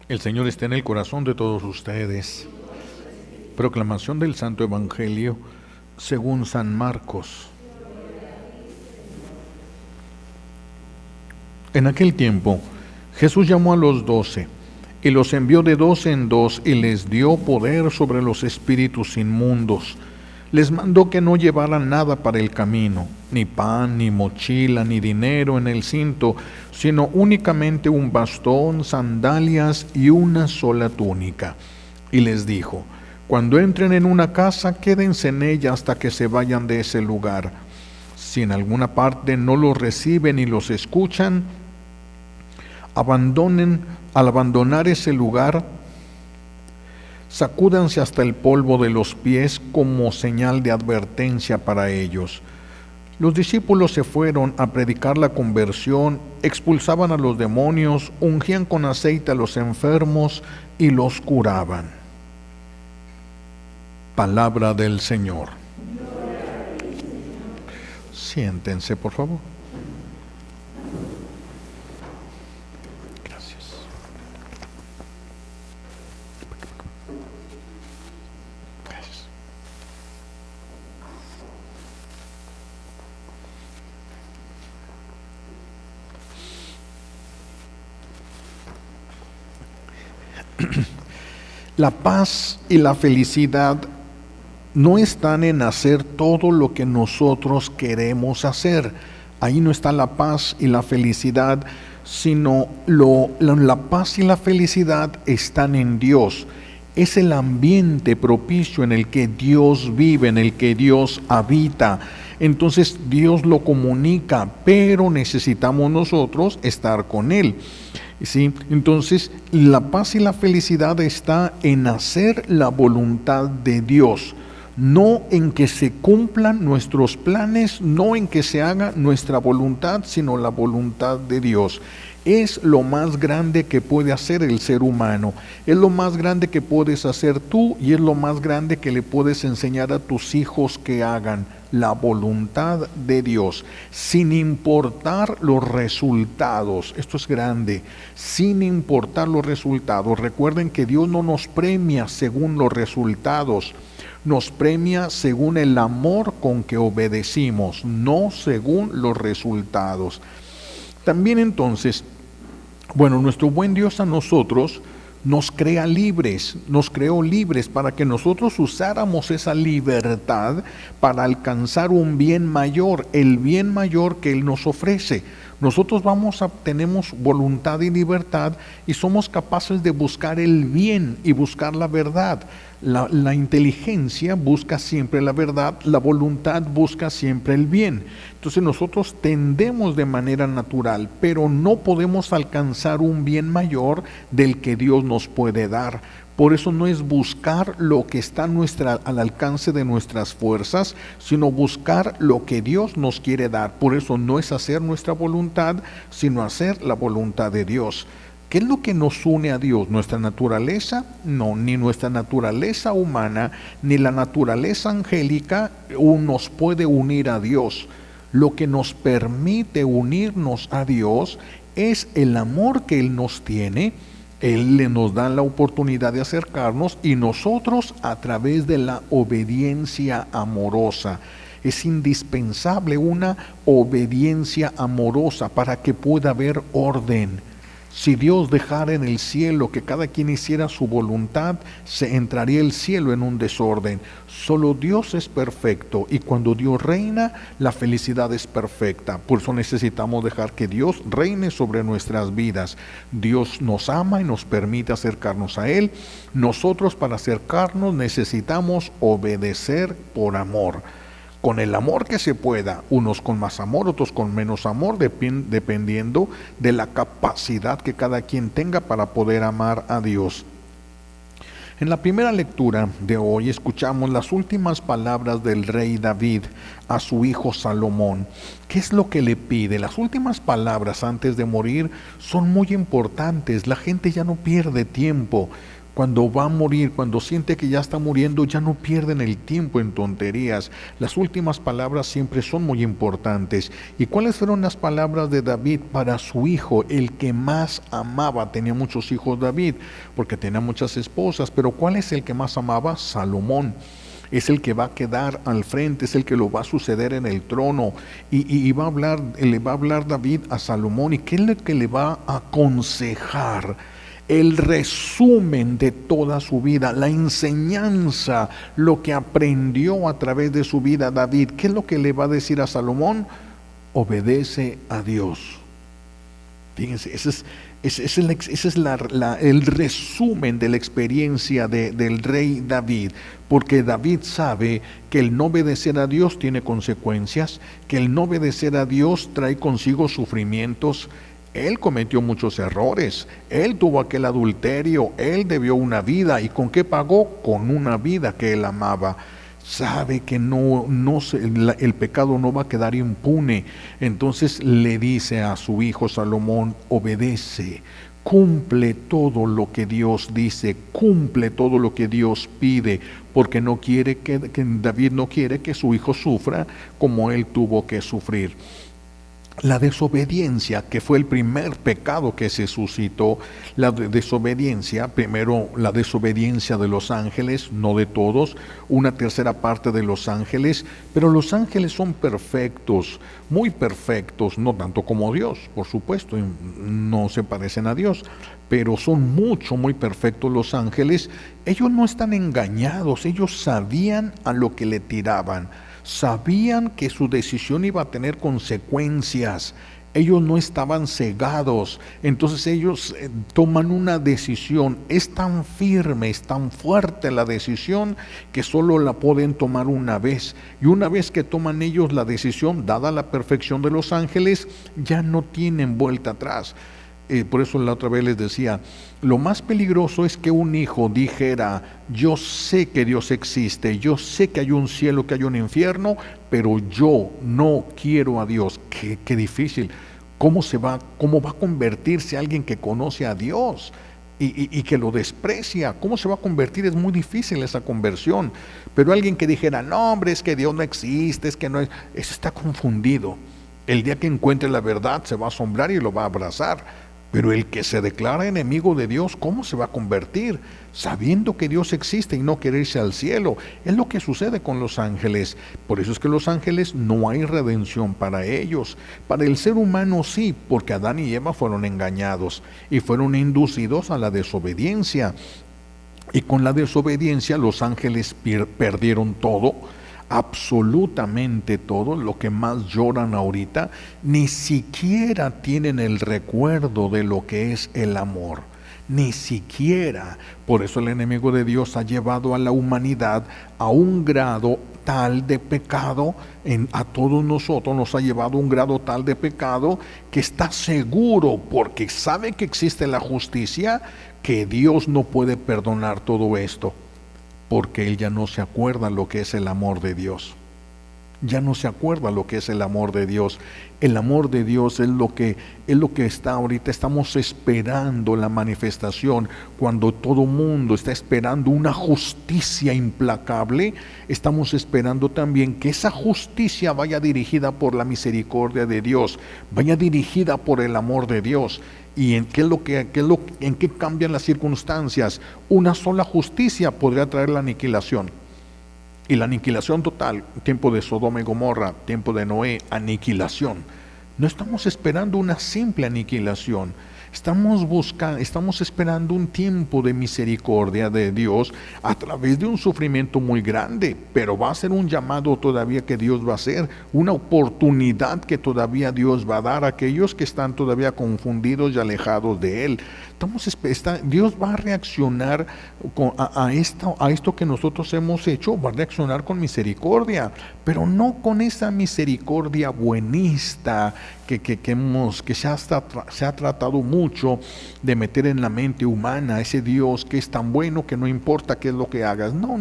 El Señor está en el corazón de todos ustedes. Proclamación del Santo Evangelio según San Marcos. En aquel tiempo, Jesús llamó a los 12 y los envió de 2 en 2 y les dio poder sobre los espíritus inmundos. Les mandó que no llevaran nada para el camino, ni pan, ni mochila, ni dinero en el cinto, sino únicamente un bastón, sandalias y una sola túnica. Y les dijo: cuando entren en una casa, quédense en ella hasta que se vayan de ese lugar. Si en alguna parte no los reciben y los escuchan, al abandonar ese lugar, sacúdanse hasta el polvo de los pies como señal de advertencia para ellos. Los discípulos se fueron a predicar la conversión, expulsaban a los demonios, ungían con aceite a los enfermos y los curaban. Palabra del Señor. Siéntense, por favor. Gracias. Gracias. La paz y la felicidad no están en hacer todo lo que nosotros queremos hacer. Ahí no está la paz y la felicidad, sino la paz y la felicidad están en Dios. Es el ambiente propicio en el que Dios vive, en el que Dios habita. Entonces Dios lo comunica, pero necesitamos nosotros estar con Él. ¿Sí? Entonces la paz y la felicidad está en hacer la voluntad de Dios. No en que se cumplan nuestros planes, no en que se haga nuestra voluntad, sino la voluntad de Dios. Es lo más grande que puede hacer el ser humano, es lo más grande que puedes hacer tú y es lo más grande que le puedes enseñar a tus hijos que hagan, la voluntad de Dios, sin importar los resultados. Esto es grande, sin importar los resultados. Recuerden que Dios no nos premia según los resultados, nos premia según el amor con que obedecimos, no según los resultados. También entonces, nuestro buen Dios a nosotros nos crea libres, nos creó libres para que nosotros usáramos esa libertad para alcanzar un bien mayor, el bien mayor que Él nos ofrece. Nosotros tenemos voluntad y libertad y somos capaces de buscar el bien y buscar la verdad. La inteligencia busca siempre la verdad, la voluntad busca siempre el bien. Entonces nosotros tendemos de manera natural, pero no podemos alcanzar un bien mayor del que Dios nos puede dar. Por eso no es buscar lo que está al alcance de nuestras fuerzas, sino buscar lo que Dios nos quiere dar. Por eso no es hacer nuestra voluntad, sino hacer la voluntad de Dios. ¿Qué es lo que nos une a Dios? ¿Nuestra naturaleza? No, ni nuestra naturaleza humana, ni la naturaleza angélica nos puede unir a Dios. Lo que nos permite unirnos a Dios es el amor que Él nos tiene. Él nos da la oportunidad de acercarnos y nosotros a través de la obediencia amorosa. Es indispensable una obediencia amorosa para que pueda haber orden. Si Dios dejara en el cielo que cada quien hiciera su voluntad, se entraría el cielo en un desorden. Solo Dios es perfecto y cuando Dios reina, la felicidad es perfecta. Por eso necesitamos dejar que Dios reine sobre nuestras vidas. Dios nos ama y nos permite acercarnos a Él. Nosotros para acercarnos necesitamos obedecer por amor. Con el amor que se pueda, unos con más amor, otros con menos amor, dependiendo de la capacidad que cada quien tenga para poder amar a Dios. En la primera lectura de hoy escuchamos las últimas palabras del rey David a su hijo Salomón. ¿Qué es lo que le pide? Las últimas palabras antes de morir son muy importantes. La gente ya no pierde tiempo. Cuando va a morir, cuando siente que ya está muriendo, ya no pierden el tiempo en tonterías. Las últimas palabras siempre son muy importantes. ¿Y cuáles fueron las palabras de David para su hijo, el que más amaba? Tenía muchos hijos David, porque tenía muchas esposas, pero ¿cuál es el que más amaba? Salomón. Es el que va a quedar al frente, es el que lo va a suceder en el trono. Y le va a hablar David a Salomón. ¿Y qué es lo que le va a aconsejar? El resumen de toda su vida, la enseñanza, lo que aprendió a través de su vida David. ¿Qué es lo que le va a decir a Salomón? Obedece a Dios. Fíjense, ese es el resumen de la experiencia del rey David, porque David sabe que el no obedecer a Dios tiene consecuencias, que el no obedecer a Dios trae consigo sufrimientos. Él cometió muchos errores, él tuvo aquel adulterio, él debió una vida, ¿y con qué pagó? Con una vida que él amaba. Sabe que el pecado no va a quedar impune. Entonces le dice a su hijo Salomón: obedece, cumple todo lo que Dios dice, cumple todo lo que Dios pide, porque David no quiere que su hijo sufra como él tuvo que sufrir. La desobediencia, que fue el primer pecado que se suscitó, la desobediencia, primero la desobediencia de los ángeles, no de todos, una tercera parte de los ángeles, pero los ángeles son perfectos, muy perfectos, no tanto como Dios, por supuesto, no se parecen a Dios, pero son muy perfectos los ángeles. Ellos no están engañados, ellos sabían a lo que le tiraban. Sabían que su decisión iba a tener consecuencias. Ellos no estaban cegados. Entonces ellos toman una decisión. Es tan firme, es tan fuerte la decisión, que solo la pueden tomar una vez. Y una vez que toman ellos la decisión, dada la perfección de los ángeles, ya no tienen vuelta atrás. Por eso la otra vez les decía, lo más peligroso es que un hijo dijera: yo sé que Dios existe, yo sé que hay un cielo, que hay un infierno, pero yo no quiero a Dios. Qué difícil. ¿Cómo va a convertirse alguien que conoce a Dios y que lo desprecia? ¿Cómo se va a convertir? Es muy difícil esa conversión. Pero alguien que dijera: no, hombre, es que Dios no existe, es que no es, ese está confundido. El día que encuentre la verdad se va a asombrar y lo va a abrazar. Pero el que se declara enemigo de Dios, ¿cómo se va a convertir? Sabiendo que Dios existe y no querer irse al cielo. Es lo que sucede con los ángeles. Por eso es que los ángeles no hay redención para ellos. Para el ser humano sí, porque Adán y Eva fueron engañados y fueron inducidos a la desobediencia. Y con la desobediencia los ángeles perdieron todo. Absolutamente todo. Lo que más lloran ahorita, ni siquiera tienen el recuerdo de lo que es el amor, ni siquiera. Por eso el enemigo de Dios ha llevado a la humanidad a un grado tal de pecado, a todos nosotros nos ha llevado a un grado tal de pecado, que está seguro, porque sabe que existe la justicia, que Dios no puede perdonar todo esto. Porque él ya no se acuerda lo que es el amor de Dios. Ya no se acuerda lo que es el amor de Dios. El amor de Dios es lo que está ahorita. Estamos esperando la manifestación. Cuando todo mundo está esperando una justicia implacable, estamos esperando también que esa justicia vaya dirigida por la misericordia de Dios, vaya dirigida por el amor de Dios. ¿Y en qué cambian las circunstancias? Una sola justicia podría traer la aniquilación. Y la aniquilación total, tiempo de Sodoma y Gomorra, tiempo de Noé, aniquilación. No estamos esperando una simple aniquilación. Estamos esperando un tiempo de misericordia de Dios a través de un sufrimiento muy grande, pero va a ser un llamado todavía que Dios va a hacer, una oportunidad que todavía Dios va a dar a aquellos que están todavía confundidos y alejados de Él. Dios va a reaccionar a esto que nosotros hemos hecho, va a reaccionar con misericordia, pero no con esa misericordia buenista que se ha tratado mucho de meter en la mente humana, ese Dios que es tan bueno que no importa qué es lo que hagas. No,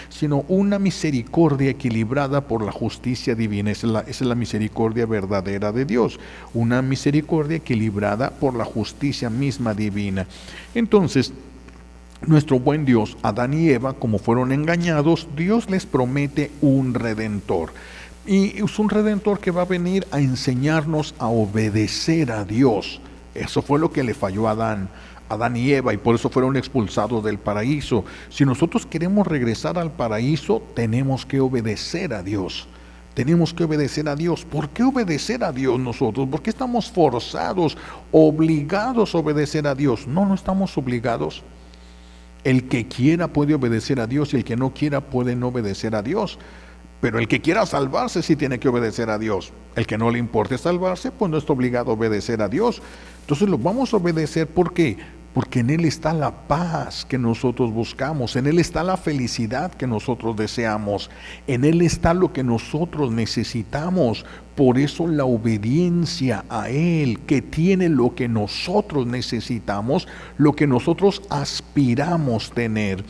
sino una misericordia equilibrada por la justicia divina. Esa es la misericordia verdadera de Dios, una misericordia equilibrada por la justicia misma divina. Entonces, nuestro buen Dios, Adán y Eva, como fueron engañados, Dios les promete un redentor. Y es un redentor que va a venir a enseñarnos a obedecer a Dios. Eso fue lo que le falló a Adán y Eva, y por eso fueron expulsados del paraíso. Si nosotros queremos regresar al paraíso, tenemos que obedecer a Dios. Tenemos que obedecer a Dios. ¿Por qué obedecer a Dios nosotros? ¿Por qué estamos forzados, obligados a obedecer a Dios? No, no estamos obligados. El que quiera puede obedecer a Dios y el que no quiera puede no obedecer a Dios. Pero el que quiera salvarse sí tiene que obedecer a Dios. El que no le importe salvarse, pues no está obligado a obedecer a Dios. Entonces lo vamos a obedecer, ¿por qué? Porque en Él está la paz que nosotros buscamos, en Él está la felicidad que nosotros deseamos, en Él está lo que nosotros necesitamos. Por eso la obediencia a Él, que tiene lo que nosotros necesitamos, lo que nosotros aspiramos tener.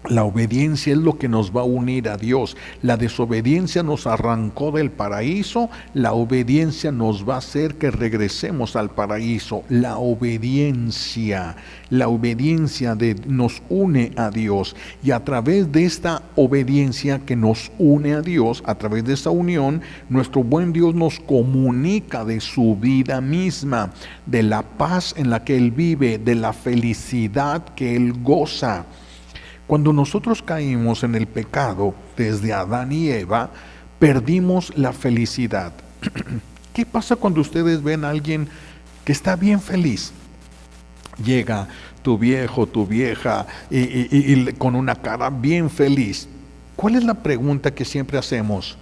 La obediencia es lo que nos va a unir a Dios. La desobediencia nos arrancó del paraíso. La obediencia nos va a hacer que regresemos al paraíso. La obediencia nos une a Dios. Y a través de esta obediencia que nos une a Dios, a través de esa unión, nuestro buen Dios nos comunica de su vida misma, de la paz en la que Él vive, de la felicidad que Él goza. Cuando nosotros caímos en el pecado desde Adán y Eva, perdimos la felicidad. ¿Qué pasa cuando ustedes ven a alguien que está bien feliz? Llega tu viejo, tu vieja, y con una cara bien feliz. ¿Cuál es la pregunta que siempre hacemos?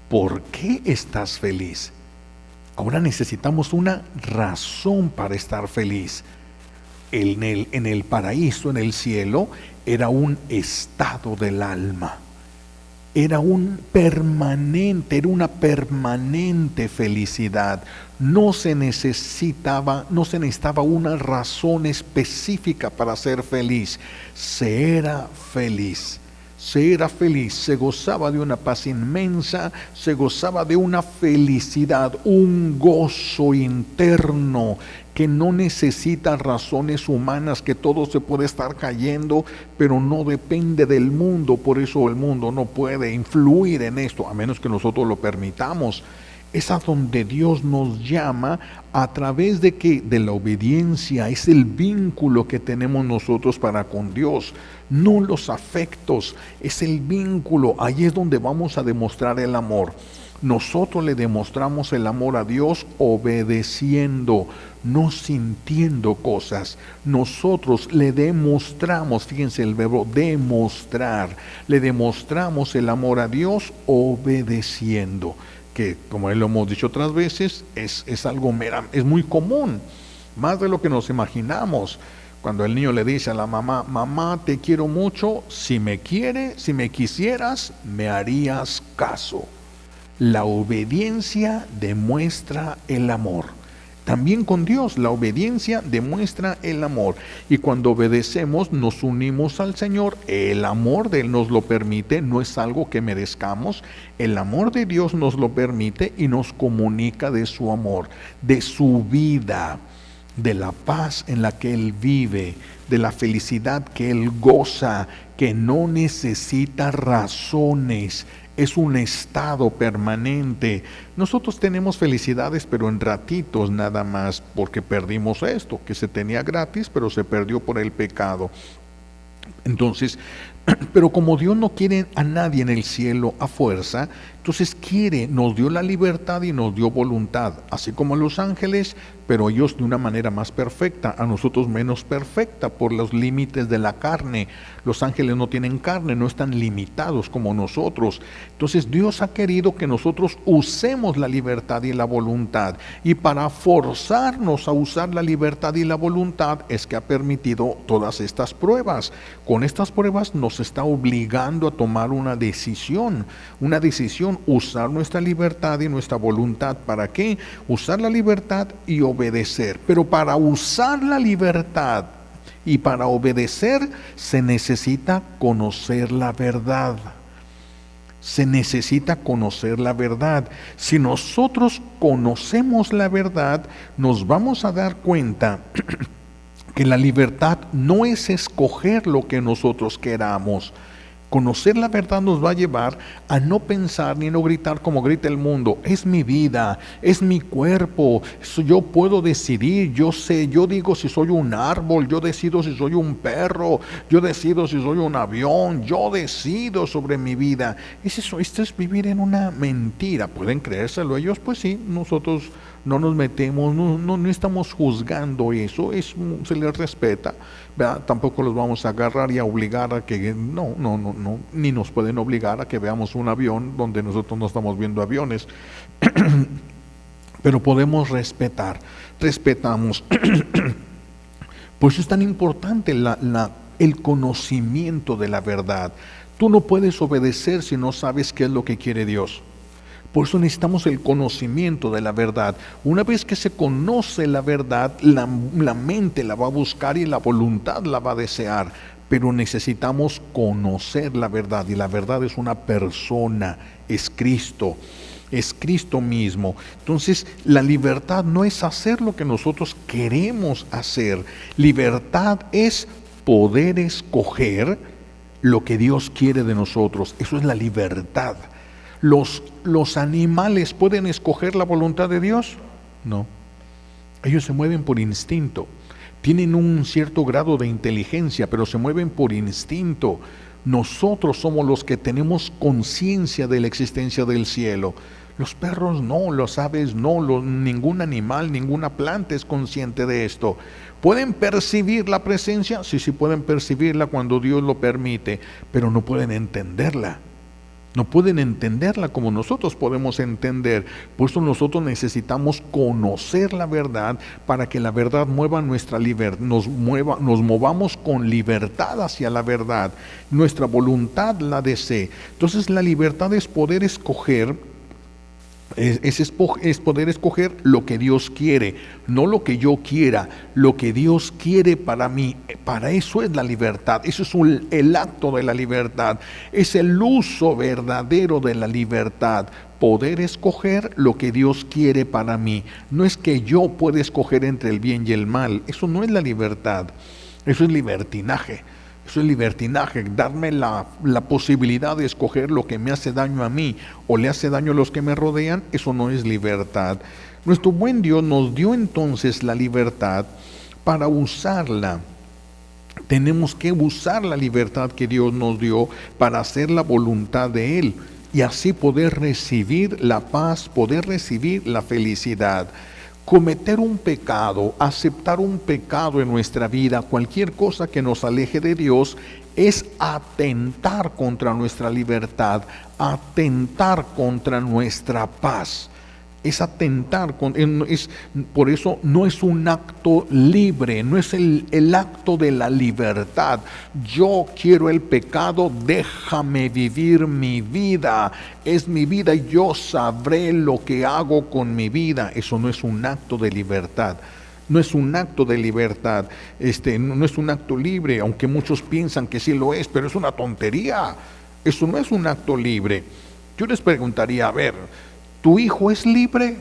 ¿Por qué estás feliz? Ahora necesitamos una razón para estar feliz. En el paraíso, en el cielo, era un estado del alma. Era una permanente felicidad. No se necesitaba una razón específica para ser feliz. Se era feliz. Se gozaba de una paz inmensa, se gozaba de una felicidad, un gozo interno que no necesita razones humanas, que todo se puede estar cayendo, pero no depende del mundo. Por eso el mundo no puede influir en esto, a menos que nosotros lo permitamos. Es a donde Dios nos llama a través de la obediencia. Es el vínculo que tenemos nosotros para con Dios, no los afectos, es el vínculo. Ahí es donde vamos a demostrar el amor. Nosotros le demostramos el amor a Dios obedeciendo, no sintiendo cosas. Nosotros le demostramos, fíjense el verbo demostrar, le demostramos el amor a Dios obedeciendo. Que, como lo hemos dicho otras veces, es algo es muy común, más de lo que nos imaginamos. Cuando el niño le dice a la mamá: mamá, te quiero mucho, si me quisieras, me harías caso. La obediencia demuestra el amor. También con Dios, la obediencia demuestra el amor. Y cuando obedecemos, nos unimos al Señor. El amor de Él nos lo permite, no es algo que merezcamos. El amor de Dios nos lo permite y nos comunica de su amor, de su vida, de la paz en la que Él vive, de la felicidad que Él goza, que no necesita razones. Es un estado permanente. Nosotros tenemos felicidades, pero en ratitos nada más, porque perdimos esto, que se tenía gratis, pero se perdió por el pecado. Entonces, pero como Dios no quiere a nadie en el cielo a fuerza, entonces nos dio la libertad y nos dio voluntad, así como a los ángeles, pero ellos de una manera más perfecta, a nosotros menos perfecta por los límites de la carne. Los ángeles no tienen carne, no están limitados como nosotros. Entonces Dios ha querido que nosotros usemos la libertad y la voluntad, y para forzarnos a usar la libertad y la voluntad es que ha permitido todas estas pruebas. Con estas pruebas nos está obligando a tomar una decisión, usar nuestra libertad y nuestra voluntad. ¿Para qué? Usar la libertad y obedecer. Pero para usar la libertad y para obedecer se necesita conocer la verdad. Se necesita conocer la verdad. Si nosotros conocemos la verdad, nos vamos a dar cuenta que la libertad no es escoger lo que nosotros queramos. Conocer la verdad nos va a llevar a no pensar ni no gritar como grita el mundo. Es mi vida, es mi cuerpo, yo puedo decidir, yo sé, yo digo si soy un árbol, yo decido si soy un perro, yo decido si soy un avión, yo decido sobre mi vida. Es eso, esto es vivir en una mentira. ¿Pueden creérselo ellos? Pues sí, nosotros no nos metemos, no estamos juzgando eso, se les respeta, ¿verdad? Tampoco los vamos a agarrar y a obligar a que, no, ni nos pueden obligar a que veamos un avión donde nosotros no estamos viendo aviones, pero podemos respetamos. Por eso es tan importante el conocimiento de la verdad. Tú no puedes obedecer si no sabes qué es lo que quiere Dios. Por eso necesitamos el conocimiento de la verdad. Una vez que se conoce la verdad, la mente la va a buscar y la voluntad la va a desear. Pero necesitamos conocer la verdad, y la verdad es una persona, es Cristo mismo. Entonces, la libertad no es hacer lo que nosotros queremos hacer. Libertad es poder escoger lo que Dios quiere de nosotros. Eso es la libertad. ¿Los animales pueden escoger la voluntad de Dios? No. Ellos se mueven por instinto. Tienen un cierto grado de inteligencia, pero se mueven por instinto. Nosotros somos los que tenemos conciencia de la existencia del cielo. Los perros no, las aves no, ningún animal, ninguna planta es consciente de esto. ¿Pueden percibir la presencia? Sí, pueden percibirla cuando Dios lo permite, pero no pueden entenderla. No pueden entenderla como nosotros podemos entender. Por eso nosotros necesitamos conocer la verdad para que la verdad mueva nuestra libertad, nos movamos con libertad hacia la verdad. Nuestra voluntad la desee. Entonces la libertad es poder escoger. Es poder escoger lo que Dios quiere, no lo que yo quiera, lo que Dios quiere para mí. Para eso es la libertad, eso es el acto de la libertad, es el uso verdadero de la libertad. Poder escoger lo que Dios quiere para mí. No es que yo pueda escoger entre el bien y el mal, eso no es la libertad, eso es libertinaje. Eso es libertinaje, darme la posibilidad de escoger lo que me hace daño a mí o le hace daño a los que me rodean. Eso no es libertad. Nuestro buen Dios nos dio entonces la libertad para usarla. Tenemos que usar la libertad que Dios nos dio para hacer la voluntad de Él y así poder recibir la paz, poder recibir la felicidad. Cometer un pecado, aceptar un pecado en nuestra vida, cualquier cosa que nos aleje de Dios, es atentar contra nuestra libertad, atentar contra nuestra paz. Es atentar, por eso no es un acto libre, no es el acto de la libertad. Yo quiero el pecado, déjame vivir mi vida, es mi vida y yo sabré lo que hago con mi vida. Eso no es un acto de libertad. No es un acto de libertad, no es un acto libre, aunque muchos piensan que sí lo es, pero es una tontería. Eso no es un acto libre. Yo les preguntaría, a ver, ¿tu hijo es libre?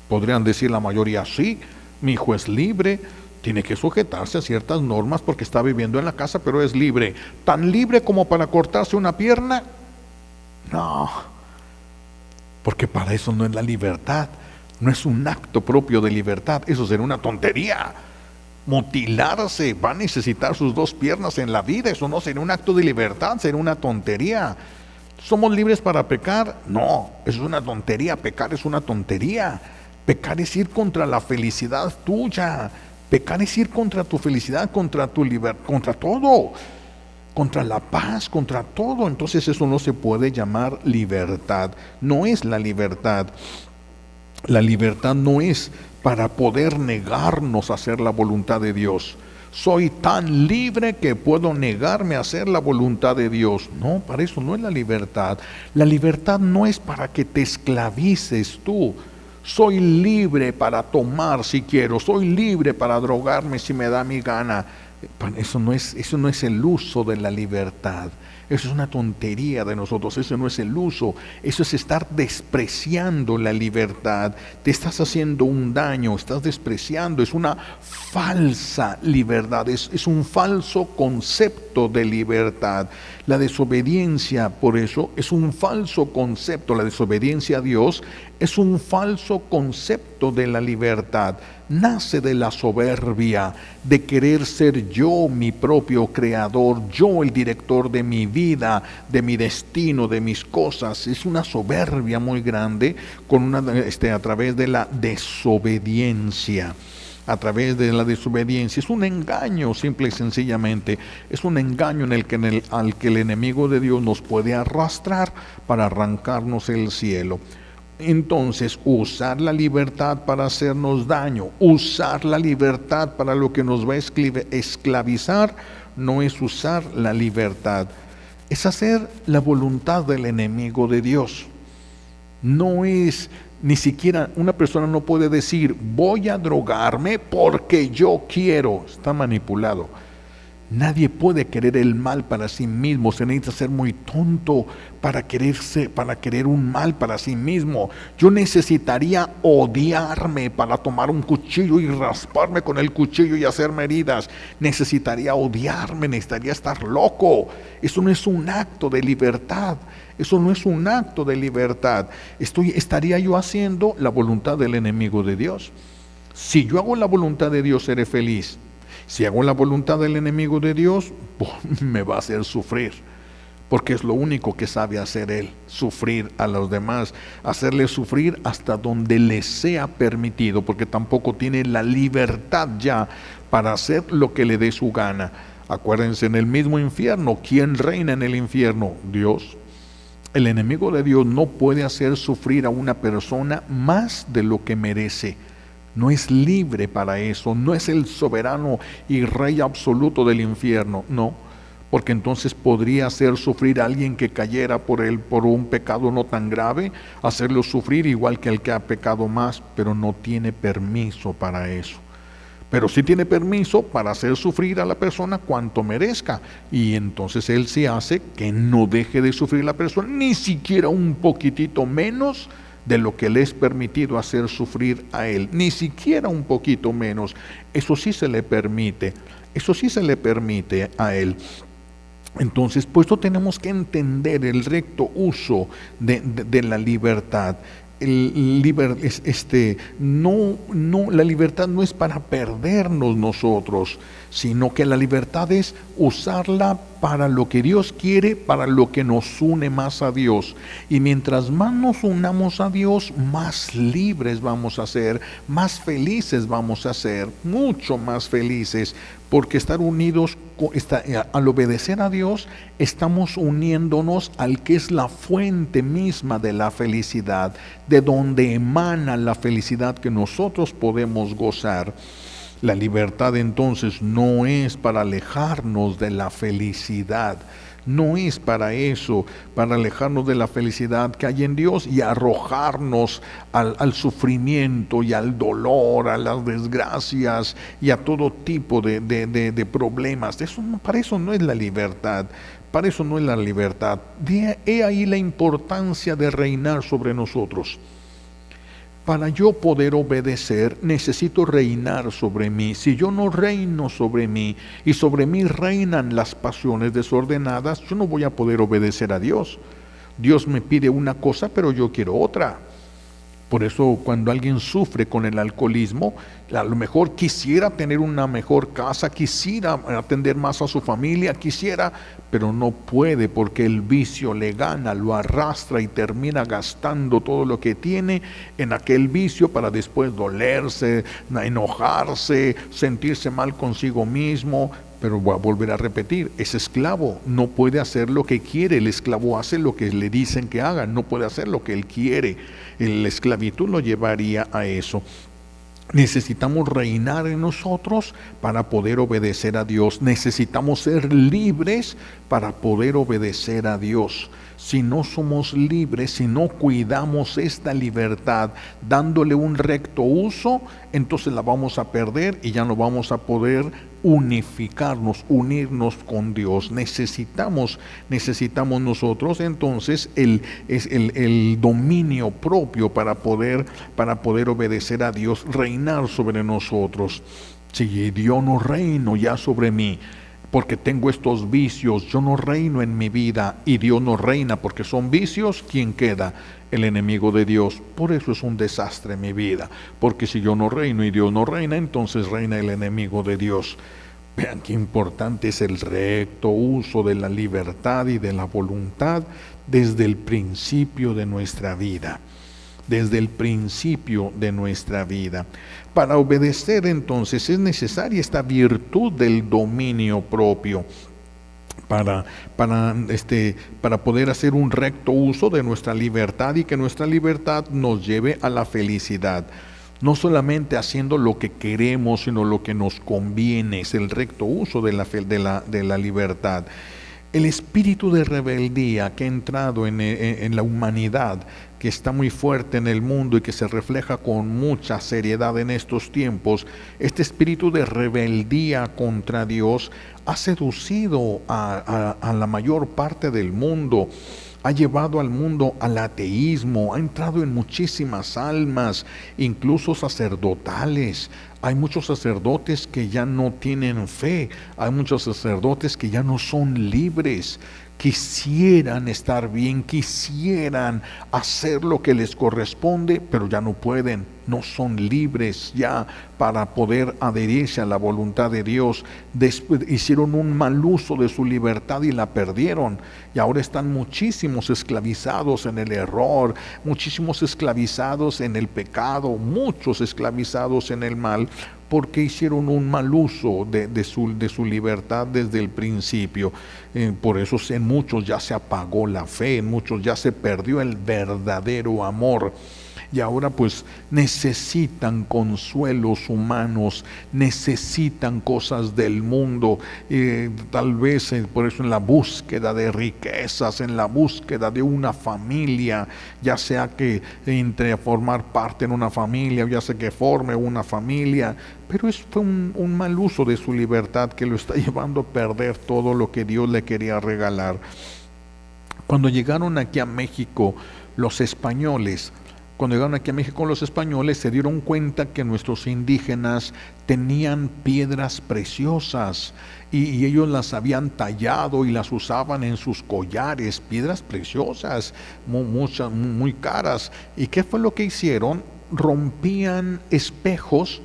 Podrían decir la mayoría, sí, mi hijo es libre, tiene que sujetarse a ciertas normas porque está viviendo en la casa, pero es libre. ¿Tan libre como para cortarse una pierna? No, porque para eso no es la libertad, no es un acto propio de libertad, eso sería una tontería. Mutilarse, va a necesitar sus dos piernas en la vida, eso no sería un acto de libertad, sería una tontería. ¿Somos libres para pecar? No, eso es una tontería, pecar es una tontería. Pecar es ir contra la felicidad tuya. Pecar es ir contra tu felicidad, contra tu libertad, contra todo. Contra la paz, contra todo. Entonces eso no se puede llamar libertad. No es la libertad. La libertad no es para poder negarnos a hacer la voluntad de Dios. Soy tan libre que puedo negarme a hacer la voluntad de Dios. No, para eso no es la libertad. La libertad no es para que te esclavices tú. Soy libre para tomar si quiero, soy libre para drogarme si me da mi gana. Eso no es el uso de la libertad. Eso es una tontería de nosotros, eso no es el uso, eso es estar despreciando la libertad, te estás haciendo un daño, estás despreciando, es una falsa libertad, es un falso concepto de libertad. La desobediencia, por eso, es un falso concepto, la desobediencia a Dios es un falso concepto de la libertad. Nace de la soberbia, de querer ser yo mi propio creador, yo el director de mi vida, de mi destino, de mis cosas. Es una soberbia muy grande a través de la desobediencia. A través de la desobediencia. Es un engaño, simple y sencillamente. Es un engaño al que el enemigo de Dios nos puede arrastrar para arrancarnos el cielo. Entonces, usar la libertad para hacernos daño, usar la libertad para lo que nos va a esclavizar, no es usar la libertad, es hacer la voluntad del enemigo de Dios. No es, ni siquiera una persona no puede decir, voy a drogarme porque yo quiero, está manipulado. Nadie puede querer el mal para sí mismo. Se necesita ser muy tonto para querer un mal para sí mismo. Yo necesitaría odiarme para tomar un cuchillo y rasparme con el cuchillo y hacerme heridas. Necesitaría odiarme, necesitaría estar loco. Eso no es un acto de libertad. Eso no es un acto de libertad. Estaría yo haciendo la voluntad del enemigo de Dios. Si yo hago la voluntad de Dios, seré feliz. Si hago la voluntad del enemigo de Dios, me va a hacer sufrir, porque es lo único que sabe hacer él, sufrir a los demás, hacerles sufrir hasta donde les sea permitido, porque tampoco tiene la libertad ya para hacer lo que le dé su gana. Acuérdense, en el mismo infierno, ¿quién reina en el infierno? Dios. El enemigo de Dios no puede hacer sufrir a una persona más de lo que merece. No es libre para eso, no es el soberano y rey absoluto del infierno, no, porque entonces podría hacer sufrir a alguien que cayera por un pecado no tan grave, hacerlo sufrir igual que el que ha pecado más, pero no tiene permiso para eso. Pero sí tiene permiso para hacer sufrir a la persona cuanto merezca, y entonces él sí hace que no deje de sufrir la persona, ni siquiera un poquitito menos de lo que le es permitido hacer sufrir a él, ni siquiera un poquito menos. Eso sí se le permite, eso sí se le permite a él. Entonces, pues esto tenemos que entender el recto uso de la libertad. La libertad no es para perdernos nosotros, sino que la libertad es usarla para lo que Dios quiere, para lo que nos une más a Dios. Y mientras más nos unamos a Dios, más libres vamos a ser, más felices vamos a ser, mucho más felices, porque estar unidos, al obedecer a Dios, estamos uniéndonos al que es la fuente misma de la felicidad, de donde emana la felicidad que nosotros podemos gozar. La libertad entonces no es para alejarnos de la felicidad, no es para eso, para alejarnos de la felicidad que hay en Dios y arrojarnos al sufrimiento y al dolor, a las desgracias y a todo tipo de problemas. Para eso no es la libertad. Para eso no es la libertad. He ahí la importancia de reinar sobre nosotros. Para yo poder obedecer, necesito reinar sobre mí. Si yo no reino sobre mí y sobre mí reinan las pasiones desordenadas, yo no voy a poder obedecer a Dios. Dios me pide una cosa, pero yo quiero otra. Por eso cuando alguien sufre con el alcoholismo, a lo mejor quisiera tener una mejor casa, quisiera atender más a su familia, pero no puede porque el vicio le gana, lo arrastra y termina gastando todo lo que tiene en aquel vicio para después dolerse, enojarse, sentirse mal consigo mismo. Pero voy a volver a repetir, es esclavo, no puede hacer lo que quiere, el esclavo hace lo que le dicen que haga, no puede hacer lo que él quiere, la esclavitud lo llevaría a eso. Necesitamos reinar en nosotros para poder obedecer a Dios, necesitamos ser libres para poder obedecer a Dios. Si no somos libres, si no cuidamos esta libertad dándole un recto uso, entonces la vamos a perder y ya no vamos a poder unificarnos, unirnos con Dios. Necesitamos nosotros entonces el dominio propio para poder obedecer a Dios, reinar sobre nosotros. Si yo no reino ya sobre mí, porque tengo estos vicios, yo no reino en mi vida y Dios no reina porque son vicios, ¿quién queda? El enemigo de Dios. Por eso es un desastre mi vida, porque si yo no reino y Dios no reina, entonces reina el enemigo de Dios. Vean qué importante es el recto uso de la libertad y de la voluntad desde el principio de nuestra vida. Desde el principio de nuestra vida. Para obedecer entonces es necesaria esta virtud del dominio propio para poder hacer un recto uso de nuestra libertad y que nuestra libertad nos lleve a la felicidad. No solamente haciendo lo que queremos, sino lo que nos conviene, es el recto uso de la libertad. El espíritu de rebeldía que ha entrado en la humanidad, que está muy fuerte en el mundo y que se refleja con mucha seriedad en estos tiempos, este espíritu de rebeldía contra Dios ha seducido a la mayor parte del mundo. Ha llevado al mundo al ateísmo, ha entrado en muchísimas almas, incluso sacerdotales. Hay muchos sacerdotes que ya no tienen fe, hay muchos sacerdotes que ya no son libres. Quisieran estar bien, quisieran hacer lo que les corresponde, pero ya no pueden, no son libres ya para poder adherirse a la voluntad de Dios. Después hicieron un mal uso de su libertad y la perdieron, y ahora están muchísimos esclavizados en el error, muchísimos esclavizados en el pecado, muchos esclavizados en el mal, porque hicieron un mal uso de su libertad desde el principio. Por eso en muchos ya se apagó la fe, en muchos ya se perdió el verdadero amor. Y ahora pues necesitan consuelos humanos, necesitan cosas del mundo, tal vez por eso en la búsqueda de riquezas, en la búsqueda de una familia, ya sea que entre a formar parte en una familia, ya sea que forme una familia, pero fue un mal uso de su libertad que lo está llevando a perder todo lo que Dios le quería regalar. Cuando llegaron aquí a México los españoles, se dieron cuenta que nuestros indígenas tenían piedras preciosas y ellos las habían tallado y las usaban en sus collares, piedras preciosas, muy caras. ¿Y qué fue lo que hicieron? Rompían espejos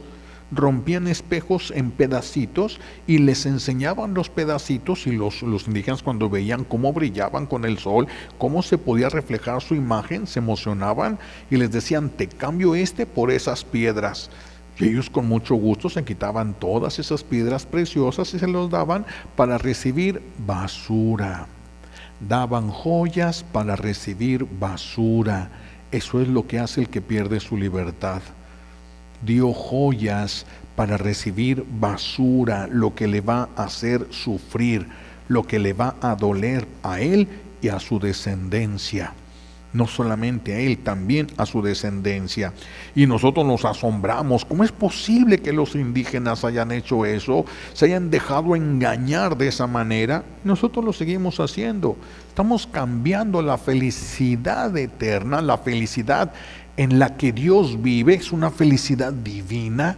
en pedacitos y les enseñaban los pedacitos, y los indígenas, cuando veían cómo brillaban con el sol, cómo se podía reflejar su imagen, se emocionaban y les decían: te cambio por esas piedras. Y ellos con mucho gusto se quitaban todas esas piedras preciosas y se los daban para recibir basura. Daban joyas para recibir basura. Eso es lo que hace el que pierde su libertad. Dio joyas para recibir basura, lo que le va a hacer sufrir, lo que le va a doler a él y a su descendencia. No solamente a él, también a su descendencia. Y nosotros nos asombramos. ¿Cómo es posible que los indígenas hayan hecho eso? Se hayan dejado engañar de esa manera. Nosotros lo seguimos haciendo. Estamos cambiando la felicidad eterna, la felicidad en la que Dios vive, es una felicidad divina,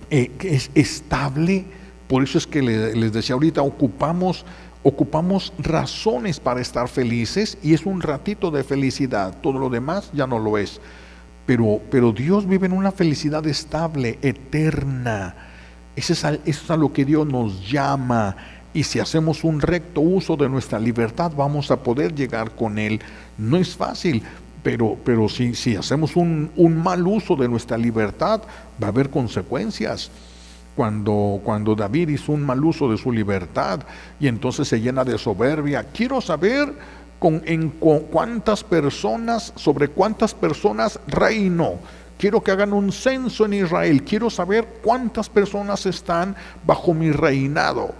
que es estable. Por eso es que les decía ahorita, ocupamos razones para estar felices, y es un ratito de felicidad, todo lo demás ya no lo es. Pero Dios vive en una felicidad estable, eterna. Eso es a lo que Dios nos llama. Y si hacemos un recto uso de nuestra libertad, vamos a poder llegar con Él. No es fácil, pero si hacemos un mal uso de nuestra libertad, va a haber consecuencias. Cuando David hizo un mal uso de su libertad y entonces se llena de soberbia, quiero saber sobre cuántas personas reino. Quiero que hagan un censo en Israel, quiero saber cuántas personas están bajo mi reinado.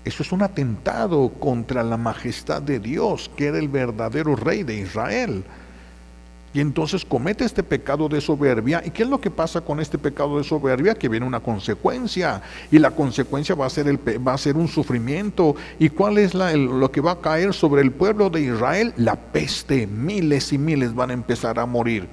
Eso es un atentado contra la majestad de Dios, que era el verdadero rey de Israel. Y entonces comete este pecado de soberbia. ¿Y qué es lo que pasa con este pecado de soberbia? Que viene una consecuencia. Y la consecuencia va a ser un sufrimiento. ¿Y cuál es lo que va a caer sobre el pueblo de Israel? La peste. Miles y miles van a empezar a morir.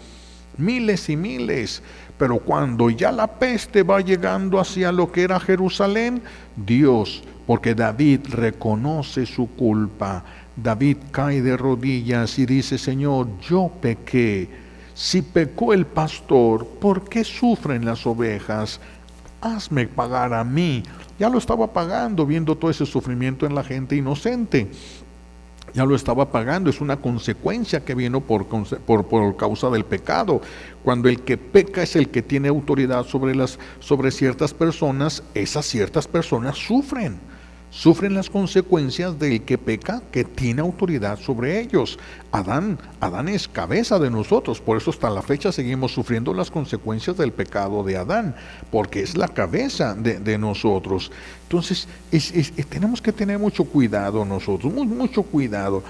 Miles y miles. Pero cuando ya la peste va llegando hacia lo que era Jerusalén, Dios, porque David reconoce su culpa, David cae de rodillas y dice: Señor, yo pequé. Si pecó el pastor, ¿por qué sufren las ovejas? Hazme pagar a mí. Ya lo estaba pagando, viendo todo ese sufrimiento en la gente inocente. Ya lo estaba pagando, es una consecuencia que vino por causa del pecado. Cuando el que peca es el que tiene autoridad sobre ciertas personas, esas ciertas personas sufren las consecuencias del que peca, que tiene autoridad sobre ellos. Adán es cabeza de nosotros, por eso hasta la fecha seguimos sufriendo las consecuencias del pecado de Adán, porque es la cabeza de nosotros. Entonces tenemos que tener mucho cuidado nosotros, mucho cuidado.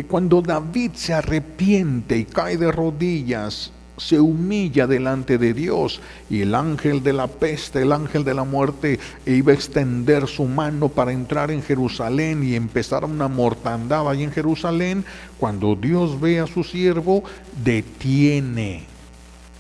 Cuando David se arrepiente y cae de rodillas, se humilla delante de Dios, y el ángel de la peste, el ángel de la muerte, iba a extender su mano para entrar en Jerusalén y empezar una mortandad ahí en Jerusalén. Cuando Dios ve a su siervo, detiene.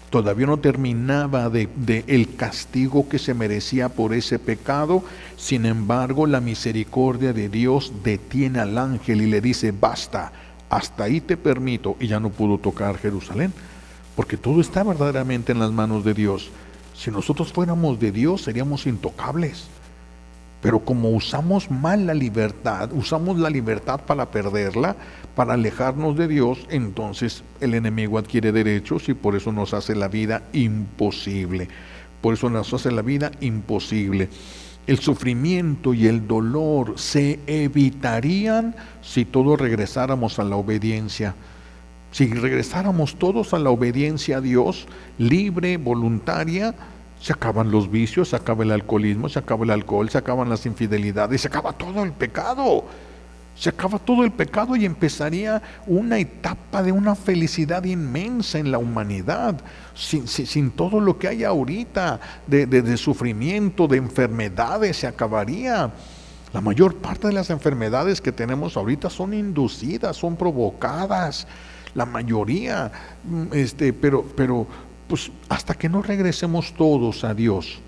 Todavía no terminaba de el castigo que se merecía por ese pecado. Sin embargo, la misericordia de Dios detiene al ángel y le dice: basta, hasta ahí te permito. Y ya no pudo tocar Jerusalén, porque todo está verdaderamente en las manos de Dios. Si nosotros fuéramos de Dios, seríamos intocables. Pero como usamos mal la libertad, usamos la libertad para perderla, para alejarnos de Dios, entonces el enemigo adquiere derechos y por eso nos hace la vida imposible. Por eso nos hace la vida imposible. El sufrimiento y el dolor se evitarían si todos regresáramos a la obediencia. Si regresáramos todos a la obediencia a Dios, libre, voluntaria, se acaban los vicios, se acaba el alcoholismo, se acaba el alcohol, se acaban las infidelidades, se acaba todo el pecado. Se acaba todo el pecado y empezaría una etapa de una felicidad inmensa en la humanidad, sin todo lo que hay ahorita de sufrimiento, de enfermedades, se acabaría. La mayor parte de las enfermedades que tenemos ahorita son inducidas, son provocadas. La mayoría, pero pues hasta que no regresemos todos a Dios,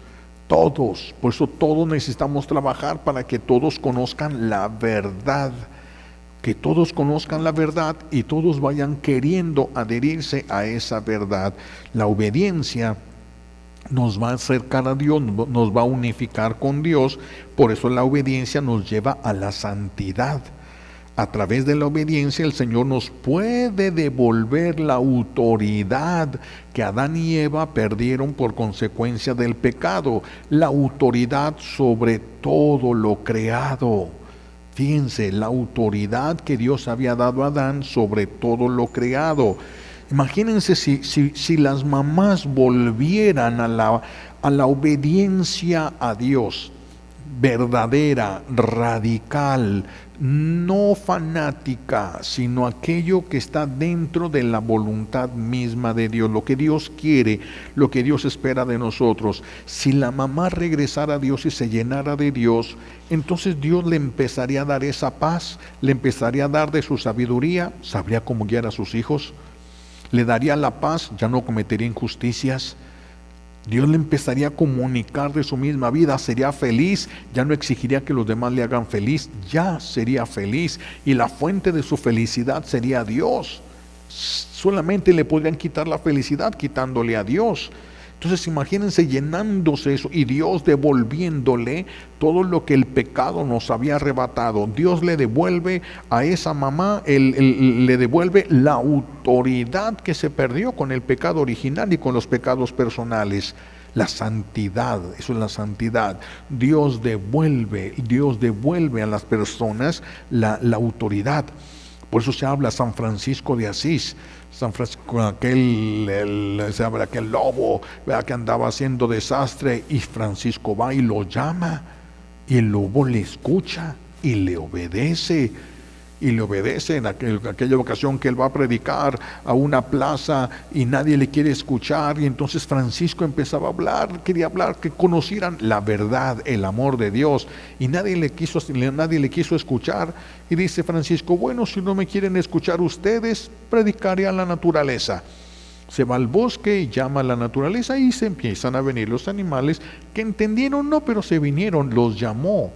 todos, por eso todos necesitamos trabajar para que todos conozcan la verdad, que todos conozcan la verdad y todos vayan queriendo adherirse a esa verdad. La obediencia nos va a acercar a Dios, nos va a unificar con Dios, por eso la obediencia nos lleva a la santidad. A través de la obediencia el Señor nos puede devolver la autoridad que Adán y Eva perdieron por consecuencia del pecado, la autoridad sobre todo lo creado. Fíjense, la autoridad que Dios había dado a Adán sobre todo lo creado. Imagínense si las mamás volvieran a la obediencia a Dios, verdadera, radical, no fanática, sino aquello que está dentro de la voluntad misma de Dios, lo que Dios quiere, lo que Dios espera de nosotros. Si la mamá regresara a Dios y se llenara de Dios, entonces Dios le empezaría a dar esa paz, le empezaría a dar de su sabiduría, sabría cómo guiar a sus hijos, le daría la paz, ya no cometería injusticias. Dios le empezaría a comunicar de su misma vida, sería feliz, ya no exigiría que los demás le hagan feliz, ya sería feliz y la fuente de su felicidad sería Dios. Solamente le podrían quitar la felicidad quitándole a Dios. Entonces imagínense llenándose eso y Dios devolviéndole todo lo que el pecado nos había arrebatado. Dios le devuelve a esa mamá, le devuelve la autoridad que se perdió con el pecado original y con los pecados personales. La santidad, eso es la santidad. Dios devuelve a las personas la autoridad. Por eso se habla San Francisco de Asís. San Francisco, se habla aquel lobo, ¿verdad?, que andaba haciendo desastre, y Francisco va y lo llama Y el lobo le escucha y le obedece. Y le obedece en aquella ocasión que él va a predicar a una plaza y nadie le quiere escuchar. Y entonces Francisco empezaba a hablar, quería hablar, que conocieran la verdad, el amor de Dios. Y nadie le quiso escuchar. Y dice Francisco, bueno, si no me quieren escuchar ustedes, predicaré a la naturaleza. Se va al bosque y llama a la naturaleza y se empiezan a venir los animales que entendieron, no, pero se vinieron, los llamó.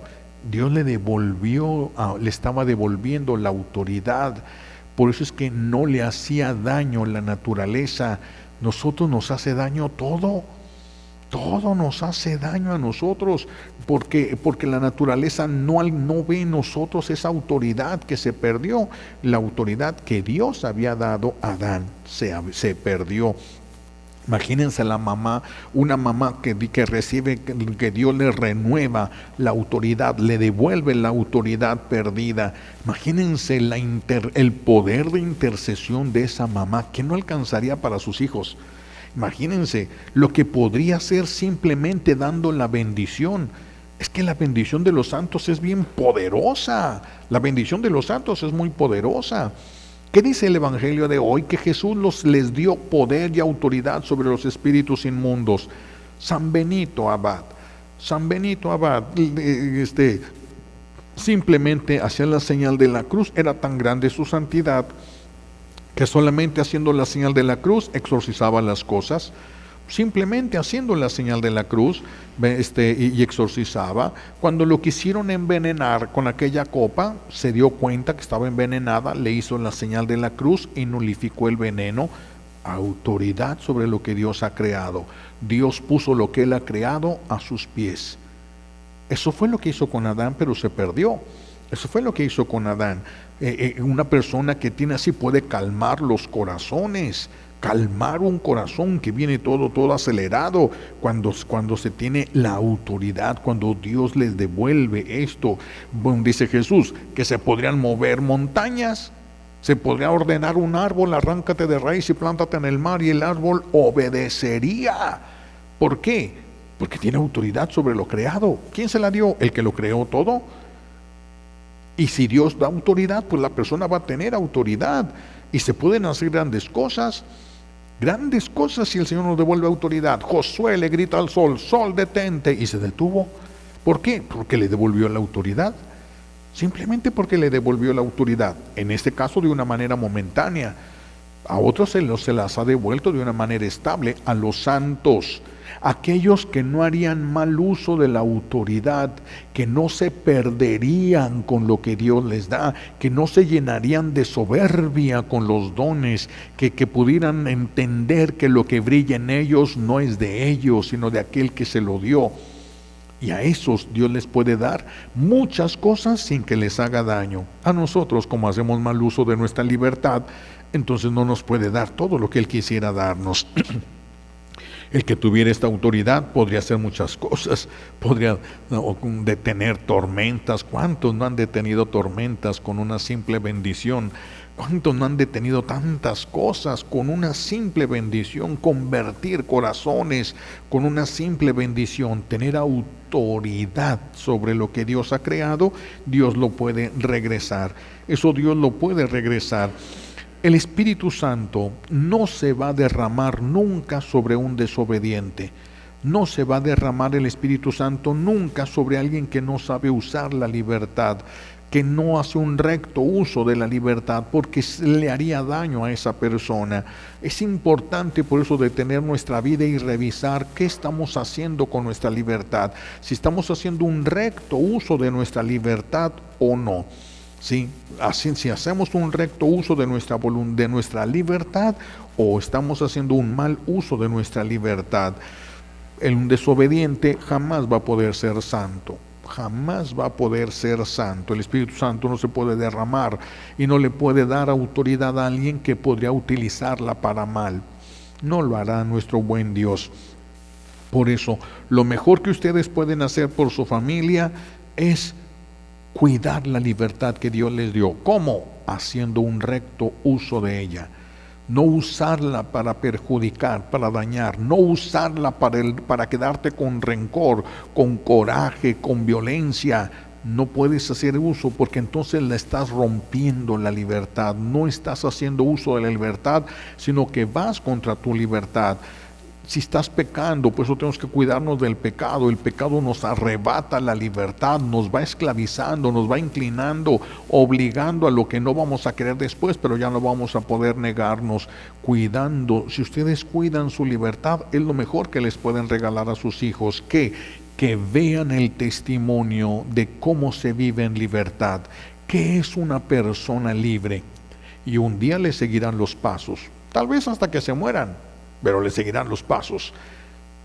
Dios le estaba devolviendo la autoridad. Por eso es que no le hacía daño la naturaleza. Nosotros nos hace daño todo. Todo nos hace daño a nosotros, porque la naturaleza no ve en nosotros esa autoridad que se perdió. La autoridad que Dios había dado a Adán se perdió. Imagínense una mamá que recibe, que Dios le renueva la autoridad, le devuelve la autoridad perdida. Imagínense el poder de intercesión de esa mamá, que no alcanzaría para sus hijos. Imagínense lo que podría hacer simplemente dando la bendición. Es que la bendición de los santos es bien poderosa. La bendición de los santos es muy poderosa. ¿Qué dice el Evangelio de hoy? Que Jesús les dio poder y autoridad sobre los espíritus inmundos. San Benito Abad simplemente hacía la señal de la cruz. Era tan grande su santidad que solamente haciendo la señal de la cruz exorcizaba las cosas. Simplemente haciendo la señal de la cruz y exorcizaba. Cuando lo quisieron envenenar con aquella copa, se dio cuenta que estaba envenenada, le hizo la señal de la cruz y nulificó el veneno. Autoridad sobre lo que Dios ha creado. Dios puso lo que Él ha creado a sus pies. Eso fue lo que hizo con Adán, pero se perdió. Eso fue lo que hizo con Adán. Una persona que tiene así puede calmar los corazones. Calmar un corazón que viene todo acelerado cuando se tiene la autoridad, cuando Dios les devuelve esto. Bueno, dice Jesús que se podrían mover montañas, se podría ordenar un árbol, arráncate de raíz y plántate en el mar, y el árbol obedecería. ¿Por qué? Porque tiene autoridad sobre lo creado. ¿Quién se la dio? El que lo creó todo. Y si Dios da autoridad, pues la persona va a tener autoridad. Y se pueden hacer grandes cosas si el Señor nos devuelve autoridad. Josué le grita al sol, sol detente, y se detuvo. ¿Por qué? Porque le devolvió la autoridad. Simplemente porque le devolvió la autoridad. En este caso de una manera momentánea. A otros se las ha devuelto de una manera estable. A los santos, aquellos que no harían mal uso de la autoridad, que no se perderían con lo que Dios les da, que no se llenarían de soberbia con los dones, que pudieran entender que lo que brilla en ellos no es de ellos, sino de aquel que se lo dio. Y a esos Dios les puede dar muchas cosas sin que les haga daño. A nosotros, como hacemos mal uso de nuestra libertad, entonces no nos puede dar todo lo que Él quisiera darnos. El que tuviera esta autoridad podría hacer muchas cosas, podría detener tormentas. ¿Cuántos no han detenido tormentas con una simple bendición? ¿Cuántos no han detenido tantas cosas con una simple bendición? Convertir corazones con una simple bendición, tener autoridad sobre lo que Dios ha creado. Dios lo puede regresar, eso Dios lo puede regresar. El Espíritu Santo no se va a derramar nunca sobre un desobediente. No se va a derramar el Espíritu Santo nunca sobre alguien que no sabe usar la libertad, que no hace un recto uso de la libertad, porque le haría daño a esa persona. Es importante por eso detener nuestra vida y revisar qué estamos haciendo con nuestra libertad, si estamos haciendo un recto uso de nuestra libertad o no. ¿Sí? Así, si hacemos un recto uso de nuestra libertad, o estamos haciendo un mal uso de nuestra libertad. Un desobediente jamás va a poder ser santo. Jamás va a poder ser santo. El Espíritu Santo no se puede derramar y no le puede dar autoridad a alguien que podría utilizarla para mal. No lo hará nuestro buen Dios. Por eso, lo mejor que ustedes pueden hacer por su familia es cuidar la libertad que Dios les dio. ¿Cómo? Haciendo un recto uso de ella. no usarla para perjudicar, para dañar, no usarla para quedarte con rencor, con coraje, con violencia. No puedes hacer uso porque entonces la estás rompiendo la libertad. No estás haciendo uso de la libertad, sino que vas contra tu libertad. Si estás pecando, por eso tenemos que cuidarnos del pecado. El pecado nos arrebata la libertad, nos va esclavizando, nos va inclinando, obligando a lo que no vamos a querer después, pero ya no vamos a poder negarnos. Cuidando, si ustedes cuidan su libertad, es lo mejor que les pueden regalar a sus hijos, que vean el testimonio de cómo se vive en libertad, qué es una persona libre. Y un día les seguirán los pasos, tal vez hasta que se mueran, pero le seguirán los pasos.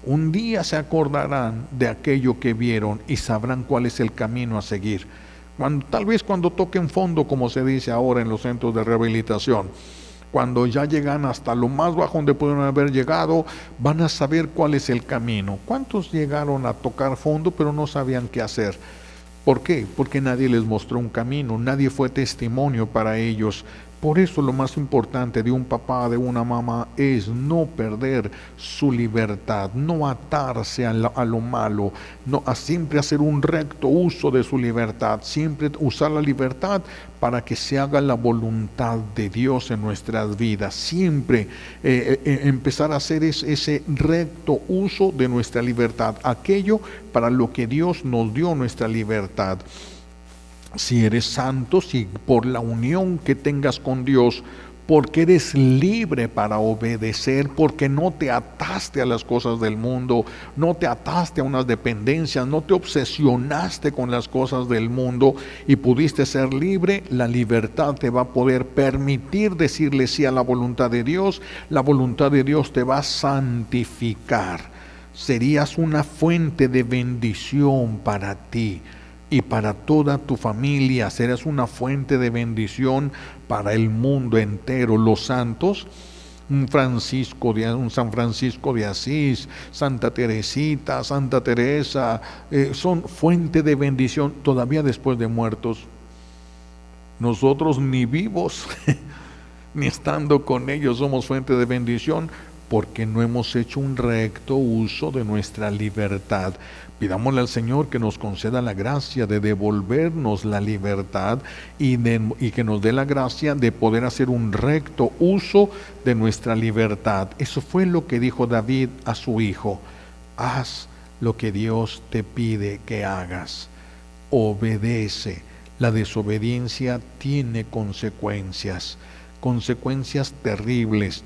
Un día se acordarán de aquello que vieron y sabrán cuál es el camino a seguir. Tal vez cuando toquen fondo, como se dice ahora en los centros de rehabilitación, cuando ya llegan hasta lo más bajo donde pudieron haber llegado, van a saber cuál es el camino. ¿Cuántos llegaron a tocar fondo pero no sabían qué hacer? ¿Por qué? Porque nadie les mostró un camino, nadie fue testimonio para ellos. Por eso lo más importante de un papá, de una mamá, es no perder su libertad, no atarse a lo malo, a siempre hacer un recto uso de su libertad, siempre usar la libertad para que se haga la voluntad de Dios en nuestras vidas, siempre empezar a hacer ese recto uso de nuestra libertad, aquello para lo que Dios nos dio nuestra libertad. Si eres santo, si por la unión que tengas con Dios, porque eres libre para obedecer, porque no te ataste a las cosas del mundo, no te ataste a unas dependencias, no te obsesionaste con las cosas del mundo y pudiste ser libre, la libertad te va a poder permitir decirle sí a la voluntad de Dios. La voluntad de Dios te va a santificar. Serías una fuente de bendición para ti y para toda tu familia. Serás una fuente de bendición para el mundo entero. Los santos, un San Francisco de Asís, Santa Teresita, Santa Teresa, son fuente de bendición todavía después de muertos. Nosotros ni vivos, ni estando con ellos somos fuente de bendición, porque no hemos hecho un recto uso de nuestra libertad. Pidámosle al Señor que nos conceda la gracia de devolvernos la libertad y que nos dé la gracia de poder hacer un recto uso de nuestra libertad. Eso fue lo que dijo David a su hijo: haz lo que Dios te pide que hagas, obedece. La desobediencia tiene consecuencias terribles.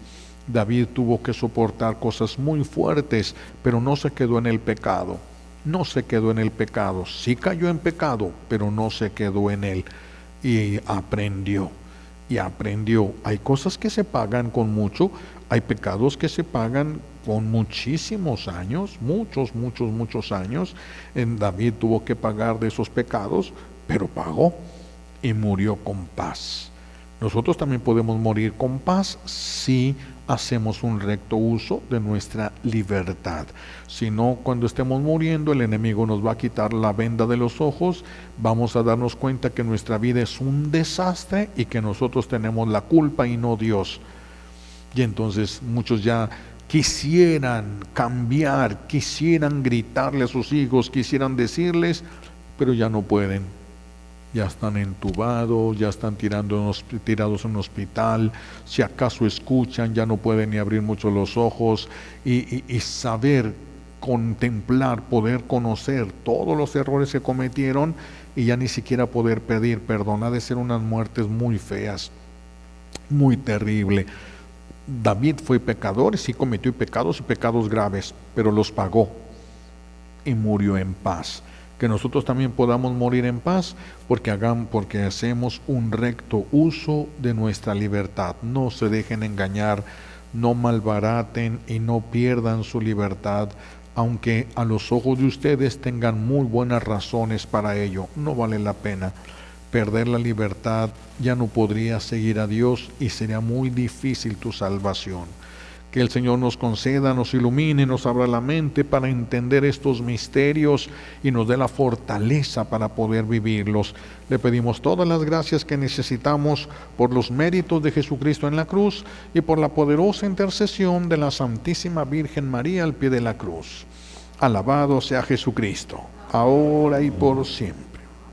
David tuvo que soportar cosas muy fuertes, pero no se quedó en el pecado. No se quedó en el pecado. Sí cayó en pecado, pero no se quedó en él. Y aprendió. Hay cosas que se pagan con mucho. Hay pecados que se pagan con muchísimos años. Muchos años. David tuvo que pagar de esos pecados, pero pagó y murió con paz. Nosotros también podemos morir con paz si hacemos un recto uso de nuestra libertad. Si no, cuando estemos muriendo, el enemigo nos va a quitar la venda de los ojos, vamos a darnos cuenta que nuestra vida es un desastre y que nosotros tenemos la culpa y no Dios. Y entonces muchos ya quisieran cambiar, quisieran gritarle a sus hijos, quisieran decirles, pero ya no pueden. Ya están entubados, ya están tirados en un hospital, si acaso escuchan, ya no pueden ni abrir mucho los ojos y saber, contemplar, poder conocer todos los errores que cometieron y ya ni siquiera poder pedir perdón. Ha de ser unas muertes muy feas, muy terrible. David fue pecador, sí cometió pecados y pecados graves, pero los pagó y murió en paz. Que nosotros también podamos morir en paz porque hacemos un recto uso de nuestra libertad. No se dejen engañar, no malbaraten y no pierdan su libertad, aunque a los ojos de ustedes tengan muy buenas razones para ello. No vale la pena perder la libertad. Ya no podrías seguir a Dios y sería muy difícil tu salvación. Que el Señor nos conceda, nos ilumine, nos abra la mente para entender estos misterios y nos dé la fortaleza para poder vivirlos. Le pedimos todas las gracias que necesitamos por los méritos de Jesucristo en la cruz y por la poderosa intercesión de la Santísima Virgen María al pie de la cruz. Alabado sea Jesucristo, ahora y por siempre.